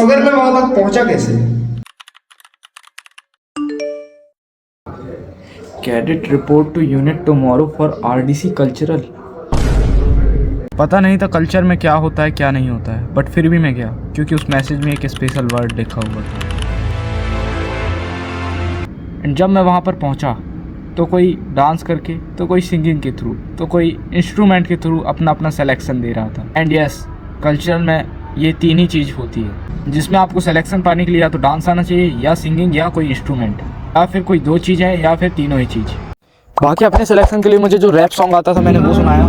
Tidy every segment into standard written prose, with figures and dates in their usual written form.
मगर मैं वहां तक पहुंचा कैसे? Cadet report to unit tomorrow for RDC cultural. पता नहीं था कल्चर में क्या होता है क्या नहीं होता है, बट फिर भी मैं गया क्योंकि उस मैसेज में एक स्पेशल वर्ड लिखा हुआ था। एंड जब मैं वहाँ पर पहुँचा तो कोई डांस करके, तो कोई सिंगिंग के थ्रू, तो कोई इंस्ट्रूमेंट के थ्रू अपना अपना सिलेक्शन दे रहा था। एंड यस, कल्चर में ये तीन ही चीज़ होती है जिसमें आपको सिलेक्शन पाने के लिए या तो डांस आना चाहिए, या सिंगिंग, या कोई इंस्ट्रूमेंट, या फिर कोई दो चीज़ है, या फिर तीनों ही चीज़। बाकी अपने सिलेक्शन के लिए मुझे जो रैप सॉन्ग आता था मैंने वो सुनाया।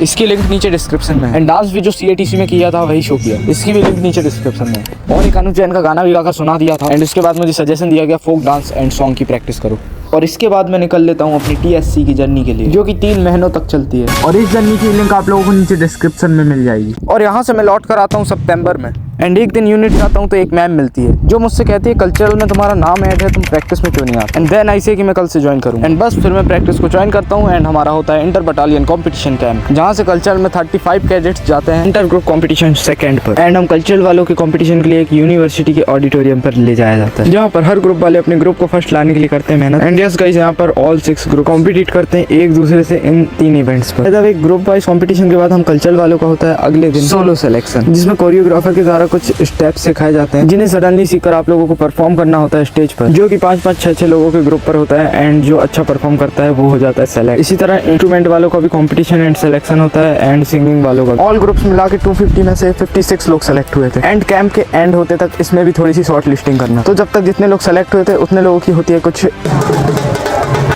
इसकी लिंक नीचे डिस्क्रिप्शन में है। एंड डांस भी जो CATC में किया था वही शो किया, इसकी भी लिंक नीचे डिस्क्रिप्शन में है। और एक अनुज जैन का गाना भी गाकर सुना दिया था। एंड उसके बाद मुझे सजेशन दिया गया फोक डांस एंड सॉन्ग की प्रैक्टिस करो। और इसके बाद मैं निकल लेता हूँ अपनी TSC की जर्नी के लिए, जो कि 3 महीनों तक चलती है। और इस जर्नी की लिंक आप लोगों को नीचे डिस्क्रिप्शन में मिल जाएगी। और यहाँ से मैं लौट कर आता हूँ सितंबर में। एंड एक दिन यूनिट जाता हूँ तो एक मैम मिलती है जो मुझसे कहती है कल्चरल में तुम्हारा नाम ऐड है, तुम प्रैक्टिस में क्यों नहीं आते? एंड देन ऐसे कि मैं कल से ज्वाइन करूँ। एंड बस फिर मैं प्रैक्टिस को ज्वाइन करता हूँ। एंड हमारा होता है इंटर बटालियन कॉम्पिटिशन कैंप, जहाँ से कल्चरल में 35 कैडेट्स जाते हैं इंटर ग्रुप कॉम्पिटिशन सेकेंड पर। एंड हम कल्चरल वालों के कॉम्पिटिशन के लिए एक यूनिवर्सिटी के ऑडिटोरियम पर ले जाया जाता है, जहाँ पर हर ग्रुप वाले अपने ग्रुप को फर्स्ट लाने के लिए करते हैं मेहनत। एंड यस गाइस, यहाँ पर ऑल 6 ग्रुप कॉम्पिटिट करते हैं एक दूसरे से इन 3 इवेंट्स पर। जब एक ग्रुप वाइज कॉम्पिटिशन के बाद हम कल्चरल वालों का होता है अगले दिन सोलो सिलेक्शन, जिसमें कोरियोग्राफर के द्वारा कुछ स्टेप्स सिखाए जाते हैं जिन्हें सडनली सीखकर आप लोगों को परफॉर्म करना होता है स्टेज पर, जो कि 5-5, 6-6 लोगों के ग्रुप पर होता है। एंड जो अच्छा परफॉर्म करता है वो हो जाता है सेलेक्ट। इसी तरह इंस्ट्रूमेंट वालों का भी कॉम्पिटिशन एंड सिलेक्शन होता है। एंड सिंगिंग वालों का ऑल ग्रुप्स मिला के 250 में से 56 लोग सेलेक्ट हुए थे। एंड कैंप के एंड होते तक इसमें भी थोड़ी सी शॉर्ट लिस्टिंग करना। तो जब तक जितने लोग सेलेक्ट हुए थे उतने लोगों की होती है कुछ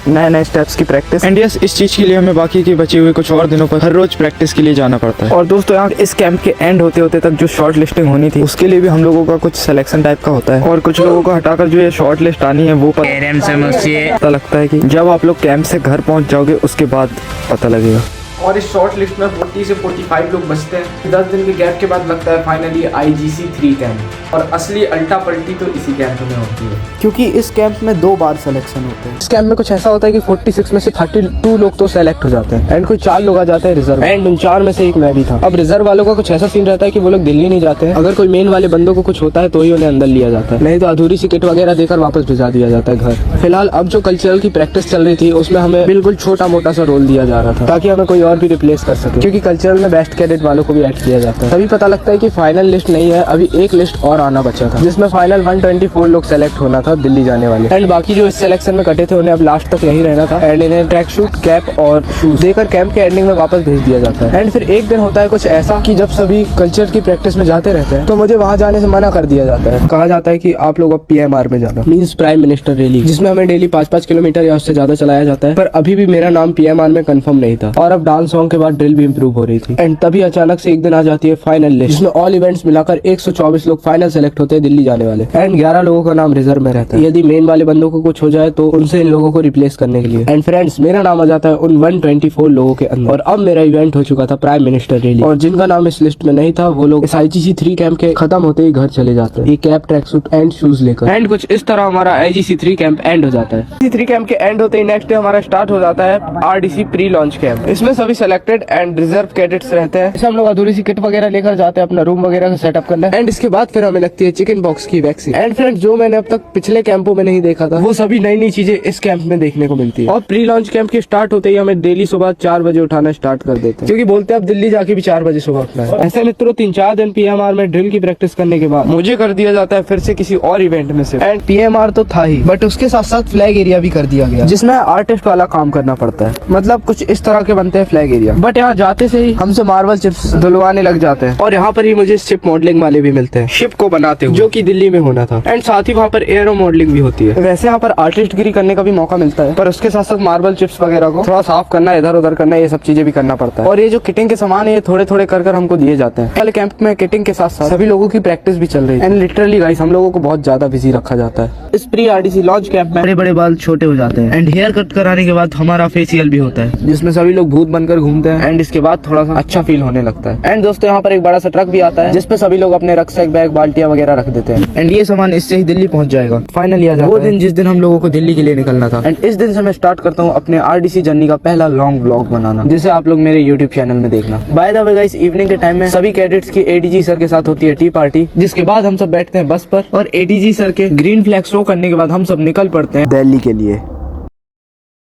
नए स्टेप्स की प्रैक्टिस। एंड यस, इस चीज के लिए हमें बाकी के बचे हुए कुछ और दिनों पर हर रोज प्रैक्टिस के लिए जाना पड़ता है। और दोस्तों, यहाँ इस कैंप के एंड होते होते तक जो शॉर्ट लिस्टिंग होनी थी उसके लिए भी हम लोगों का कुछ सिलेक्शन टाइप का होता है। और कुछ लोगों को हटाकर जो ये शॉर्ट लिस्ट आनी है वो पता लगता है कि जब आप लोग कैंप से घर पहुंच जाओगे उसके बाद पता लगेगा। और इस शॉर्ट लिस्ट में 40 से 45 लोग बचते हैं। 10 दिन के गैप के बाद लगता है फाइनली IGC 3 कैंप। और असली अल्टा पल्टी तो इसी कैंप में होती है, क्योंकि इस कैंप में 2 बार सिलेक्शन होते हैं। इस कैंप में कुछ ऐसा होता है कि 46 में से 32 लोग तो सेलेक्ट हो जाते हैं। एंड कोई 4 लोग आ जाते हैं रिजर्व। एंड उन 4 में से एक मैं भी था। अब रिजर्व वालों का कुछ ऐसा सीन रहता है कि वो लोग दिल्ली नहीं जाते हैं। अगर कोई मेन वाले बंदों को कुछ होता है तो ही उन्हें अंदर लिया जाता है, नहीं तो अधूरी सी किट वगैरह देकर वापस भिजा दिया जाता है घर। फिलहाल अब जो कल्चरल की प्रैक्टिस चल रही थी उसमें हमें बिल्कुल छोटा मोटा सा रोल दिया जा रहा था, ताकि हमें कोई और भी रिप्लेस कर सके, क्योंकि कल्चरल में बेस्ट कैडेट वालों को भी ऐड किया जाता है। तभी पता लगता है कि फाइनल लिस्ट नहीं है, अभी एक लिस्ट और आना बचा था, जिसमें फाइनल 124 लोग सेलेक्ट होना था दिल्ली जाने वाले। एंड बाकी जो इस सिलेक्शन में कटे थे उन्हें अब लास्ट तक यही रहना था। एंड इन्हें ट्रैक शूट, कैप और शूज देकर कैंप के एंडिंग में वापस भेज दिया जाता है। एंड फिर एक दिन होता है कुछ ऐसा कि जब सभी कल्चर की प्रैक्टिस में जाते रहते हैं तो मुझे वहाँ जाने से मना कर दिया जाता है। कहा जाता है कि आप लोग अब PMR में जाना, मीन्स प्राइम मिनिस्टर रैली, जिसमें हमें डेली 5-5 किलोमीटर या उससे ज्यादा चलाया जाता है। पर अभी भी मेरा नाम PMR में कंफर्म नहीं था। और अब डांस सॉन्ग के बाद ड्रिल भी इम्प्रूव हो रही थी। एंड तभी अचानक से एक दिन आ जाती है फाइनल लिस्ट, जिसमें ऑल इवेंट्स मिलाकर 124 लोग फाइनल सेलेक्ट होते हैं दिल्ली जाने वाले। एंड 11 लोगों का नाम रिजर्व में रहता है, यदि मेन वाले बंदों को कुछ हो जाए तो उनसे इन लोगों को रिप्लेस करने के लिए। एंड फ्रेंड्स, मेरा नाम आ जाता है उन 124 लोगों के अंदर। और अब मेरा इवेंट हो चुका था प्राइम मिनिस्टर रैली। और जिनका नाम इस लिस्ट में नहीं था वो लोग इस IGC 3 कैंप के खत्म होते ही घर चले जाते हैं, ये cap, track suit and shoes लेकर। एंड कुछ इस तरह हमारा IGC 3 कैंप एंड हो जाता है। IGC 3 कैंप के एंड होते ही नेक्स्ट डे हमारा स्टार्ट हो जाता है RDC प्री लॉन्च कैंप। इसमें सभी सेलेक्टेड एंड रिजर्व कैडेट्स रहते हैं। इसे हम लोग अधूरी सी किट वगैरह लेकर जाते हैं अपना रूम वगैरह का सेटअप करने। एंड इसके बाद फिर हमें लगती है चिकन बॉक्स की वैक्सीन। एंड फ्रेंड्स, जो मैंने अब तक पिछले कैंपों में नहीं देखा था वो सभी नई नई चीजें इस कैंप में देखने को मिलती है। और प्री लॉन्च कैंप के स्टार्ट होते ही हमें डेली सुबह 4 बजे उठाना स्टार्ट कर देते हैं, क्योंकि बोलते हैं अब दिल्ली जाके भी 4 बजे सुबह उठना है। ऐसे मित्रों, 3-4 दिन PMR में ड्रिल की प्रैक्टिस करने के बाद मुझे कर दिया जाता है फिर से किसी और इवेंट में से। एंड PMR तो था ही, बट उसके साथ साथ फ्लैग एरिया भी कर दिया गया, जिसमें आर्टिस्ट वाला काम करना पड़ता है। मतलब कुछ इस तरह के बनते हैं फ्लैग एरिया। बट यहाँ जाते से ही हमसे मार्बल चिप्स धुलवाने लग जाते हैं। और यहाँ पर ही मुझे शिप मॉडलिंग वाले भी मिलते हैं, शिप को बनाते हुए, जो कि दिल्ली में होना था। एंड साथ ही वहाँ पर एरो मॉडलिंग भी होती है। वैसे यहाँ पर आर्टिस्ट गिरी करने का भी मौका मिलता है, पर उसके साथ साथ मार्बल चिप्स वगैरह को थोड़ा साफ करना, इधर उधर करना, ये सब चीजें भी करना पड़ता है। और ये जो किटिंग के सामान है ये थोड़े थोड़े कर हमको दिए जाते हैं। पहले कैंप में किटिंग के साथ साथ सभी लोगों की प्रैक्टिस भी चल रही है। एंड लिटरली गाइस, हम लोगों को बहुत ज्यादा बिजी रखा जाता है। इस प्री RDC लॉन्च कैंप में बड़े बड़े बाल छोटे हो जाते हैं। एंड हेयर कट कराने के बाद हमारा फेशियल भी होता है, जिसमें सभी लोग भूत बनकर घूमते हैं एंड इसके बाद थोड़ा सा अच्छा फील होने लगता है। एंड दोस्तों यहाँ पर एक बड़ा सा ट्रक भी आता है जिसपे सभी लोग अपने रक्सैक, बैग, बाल्टियां वगैरह रख देते हैं एंड ये सामान इससे ही दिल्ली पहुंच जाएगा। फाइनली आ जाता है वो दिन जिस दिन हम लोगों को दिल्ली के लिए निकलना था। एंड इस दिन से मैं स्टार्ट करता हूँ अपने आरडीसी जर्नी का पहला लॉन्ग व्लॉग बनाना, जिसे आप लोग मेरे यूट्यूब चैनल में देखना। By the way guys, evening के टाइम में सभी कैडेट्स की एडीजी सर के साथ होती है टी पार्टी, जिसके बाद हम सब बैठते हैं बस पर और एडीजी सर के ग्रीन फ्लैग शो करने के बाद हम सब निकल पड़ते हैं दिल्ली के लिए।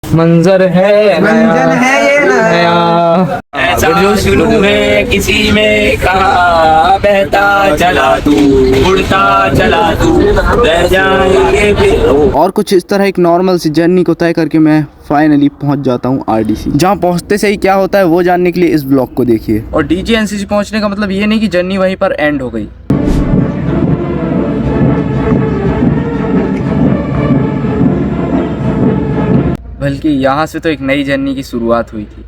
मंजर है ये नया, जो शुरू है किसी में कहा, बहता चला तू, उड़ता चला तू, बह जाएंगे फिर। और कुछ इस तरह एक नॉर्मल सी जर्नी को तय करके मैं फाइनली पहुंच जाता हूं आरडीसी। जहां पहुंचते से ही क्या होता है वो जानने के लिए इस ब्लॉग को देखिए। और डीजी एनसीसी पहुंचने का मतलब ये नहीं कि जर्नी वहीं पर एंड हो गई। बल्कि यहाँ से तो एक नई जर्नी की शुरुआत हुई थी।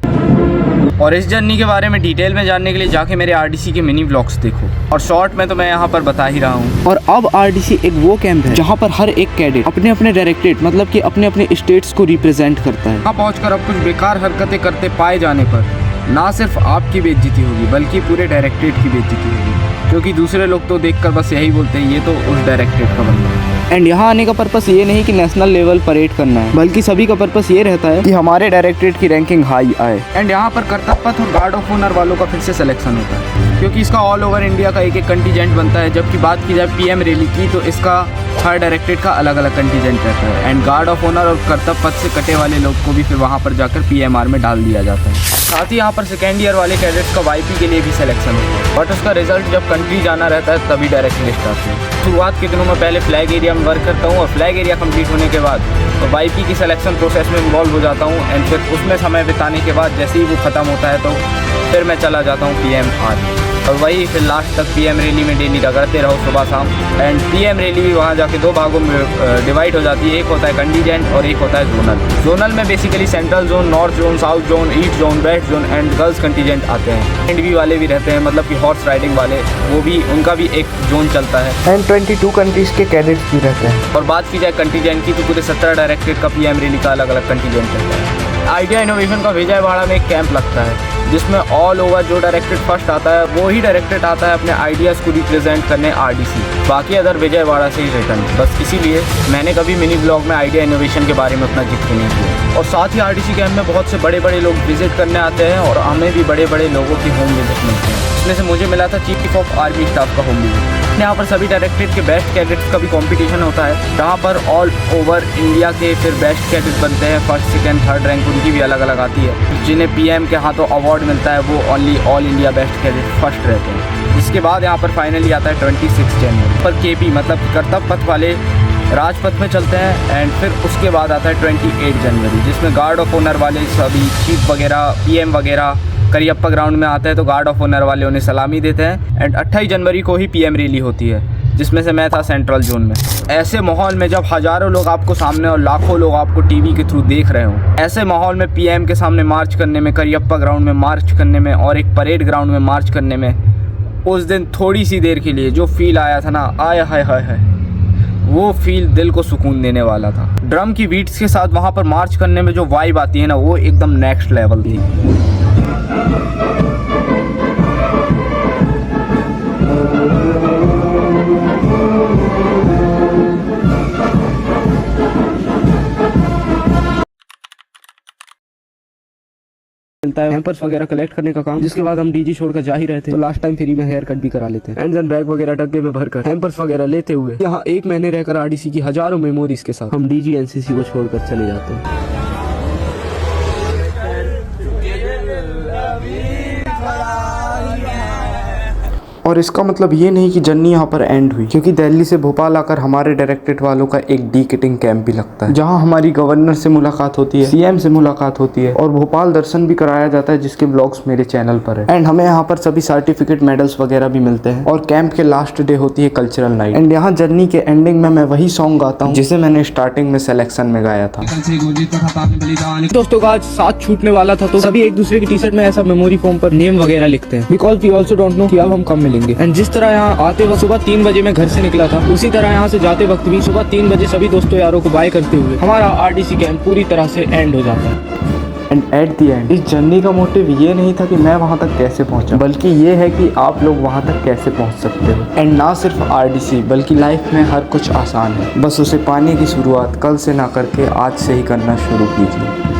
और इस जर्नी के बारे में डिटेल में जानने के लिए जाके मेरे आरडीसी के मिनी व्लॉग्स देखो, और शॉर्ट में तो मैं यहाँ पर बता ही रहा हूँ। और अब आरडीसी एक वो कैंप है जहाँ पर हर एक कैडेट अपने अपने डायरेक्टरेट मतलब कि अपने अपने स्टेट्स को रिप्रेजेंट करता है। यहाँ पहुँचकर अब कुछ बेकार हरकतें करते पाए जाने पर ना सिर्फ आपकी बेइज्जती होगी बल्कि पूरे डायरेक्टरेट की बेइज्जती होगी, क्योंकि दूसरे लोग तो देखकर बस यही बोलते हैं ये तो उस डायरेक्टरेट का बंदा है। एंड यहाँ आने का पर्पस ये नहीं कि नेशनल लेवल परेड करना है, बल्कि सभी का पर्पस ये रहता है कि हमारे डायरेक्टरेट की रैंकिंग हाई आए। एंड यहाँ पर कर्तव्य पथ और गार्ड ऑफ ऑनर वालों का फिर से सिलेक्शन होता है, क्योंकि इसका ऑल ओवर इंडिया का एक एक कंटीजेंट बनता है। जबकि बात की जाए पीएम रैली की तो इसका हर डायरेक्टरेट का अलग अलग कंटीजेंट रहता है। एंड गार्ड ऑफ ऑनर और कर्तव्य पथ से कटे वाले लोग को भी फिर वहाँ पर जाकर पीएमआर में डाल दिया जाता है। साथ ही यहाँ पर सेकेंड ईयर वाले कैडेट्स का वाईपी के लिए भी सिलेक्शन होता है, बट उसका रिजल्ट जब कंट्री जाना रहता है तभी डायरेक्ट लिस्ट आती है। शुरुआत के दिनों में पहले फ्लैग एरिया में वर्क करता हूँ और फ्लैग एरिया कंप्लीट होने के बाद तो वाईपी की सिलेक्शन प्रोसेस में इन्वॉल्व हो जाता हूँ। एंड फिर उसमें समय बिताने के बाद जैसे ही वो ख़त्म होता है तो फिर मैं चला जाता हूँ पीएमआर, और वही फिर लास्ट तक पीएम रैली में डेली रगड़ते रहो सुबह शाम। एंड पीएम रैली भी वहाँ जाके दो भागों में डिवाइड हो जाती है, एक होता है कंटीजेंट और एक होता है जोनल। जोनल में basically central zone, north zone, south zone, east zone, west zone and girls contingent आते हैं। एंड भी वाले भी रहते हैं, मतलब कि हॉर्स राइडिंग वाले, वो भी उनका भी एक जोन चलता है। एंड 22 कंट्रीज के कैडेट्स भी रहते हैं। और बात की जाए कंटीजेंट की तो पूरे 17 डायरेक्टरेट का पीएम रैली का अलग अलग कंटीजेंट रहता है। आइडिया इनोवेशन का विजयवाड़ा में एक कैंप लगता है जिसमें ऑल ओवर जो डायरेक्टरेट फर्स्ट आता है वो ही डायरेक्टरेट आता है अपने आइडियाज़ को रिप्रेजेंट करने आरडीसी, बाकी अदर विजयवाड़ा से ही रिटर्न। बस इसीलिए मैंने कभी मिनी ब्लॉग में आइडिया इनोवेशन के बारे में अपना जिक्र नहीं किया। और साथ ही आरडीसी कैंप में बहुत से बड़े बड़े लोग विजिट करने आते हैं और हमें भी बड़े बड़े लोगों की होम विजिट मिलते हैं। इसमें से मुझे मिला था चीफ ऑफ आर्मी स्टाफ का होम विजिट। यहाँ पर सभी डायरेक्टरेट के बेस्ट कैडेट्स का भी कंपटीशन होता है, जहाँ पर ऑल ओवर इंडिया के फिर बेस्ट कैडेट्स बनते हैं। फर्स्ट, सेकंड, थर्ड रैंक उनकी भी अलग अलग आती है। जिन्हें पीएम के हाथों अवार्ड मिलता है वो only all India best cadet first रहते हैं। जिसके बाद यहाँ पर फाइनली आता है 26 जनवरी पर केपी मतलब कर्तव्य पथ वाले राजपथ में चलते हैं। एंड फिर उसके बाद आता है 28 जनवरी जिसमें गार्ड ऑफ ऑनर वाले सभी चीफ वगैरह, पीएम वगैरह करियप्पा ग्राउंड में आते हैं तो गार्ड ऑफ ऑनर वाले उन्हें सलामी देते हैं। एंड 28 जनवरी को ही पीएम रैली होती है जिसमें से मैं था सेंट्रल जोन में। ऐसे माहौल में जब हज़ारों लोग आपको सामने और लाखों लोग आपको टीवी के थ्रू देख रहे हों, ऐसे माहौल में पीएम के सामने मार्च करने में, करियप्पा ग्राउंड में मार्च करने में और एक परेड ग्राउंड में मार्च करने में, उस दिन थोड़ी सी देर के लिए जो फील आया था ना, आया हाय हाय हाय, वो फील दिल को सुकून देने वाला था। ड्रम की बीट्स के साथ वहाँ पर मार्च करने में जो वाइब आती है ना, वो एकदम नेक्स्ट लेवल थी। मिलता है हैम्पर्स वगैरह कलेक्ट करने का काम, जिसके बाद हम डीजी छोड़कर जा ही रहे थे तो लास्ट टाइम फ्री में हेयर कट भी करा लेते हैं। एंड देन बैग वगैरह डब्बे में भरकर हैम्पर्स वगैरह लेते हुए यहाँ एक महीने रहकर आरडीसी की हजारों मेमोरीज के साथ हम डीजी एनसीसी को छोड़कर चले जाते हैं। और इसका मतलब ये नहीं कि जर्नी यहाँ पर एंड हुई, क्योंकि दिल्ली से भोपाल आकर हमारे डायरेक्टरेट वालों का एक डी किटिंग कैंप भी लगता है, जहाँ हमारी गवर्नर से मुलाकात होती है, सीएम से मुलाकात होती है और भोपाल दर्शन भी कराया जाता है, जिसके ब्लॉग्स मेरे चैनल पर है। एंड हमें यहाँ पर सभी सर्टिफिकेट, मेडल्स वगैरह भी मिलते हैं। और कैंप के लास्ट डे होती है कल्चरल नाइट। एंड यहाँ जर्नी के एंडिंग में मैं वही सॉन्ग गाता हूँ जिसे मैंने स्टार्टिंग में सिलेक्शन में गाया था। दोस्तों का आज साथ छूटने वाला था तो सभी एक दूसरे की टी शर्ट में ऐसा मेमोरी फॉर्म पर नेम वगैरह लिखते हैं, because we also don't know कि अब हम कब मिलेंगे। एंड जिस तरह यहाँ आते वक्त सुबह 3 बजे मैं घर से निकला था, उसी तरह यहाँ से जाते वक्त भी सुबह 3 बजे सभी दोस्तों यारों को बाय करते हुए हमारा आरडीसी कैंप पूरी तरह से एंड हो जाता है। एंड एट द एंड इस जर्नी का मोटिव ये नहीं था कि मैं वहाँ तक कैसे पहुँचा, बल्कि ये है कि आप लोग वहाँ तक कैसे पहुँच सकते हो। एंड ना सिर्फ RDC बल्कि लाइफ में हर कुछ आसान है, बस उसे पाने की शुरुआत कल से ना करके आज से ही करना शुरू कीजिए।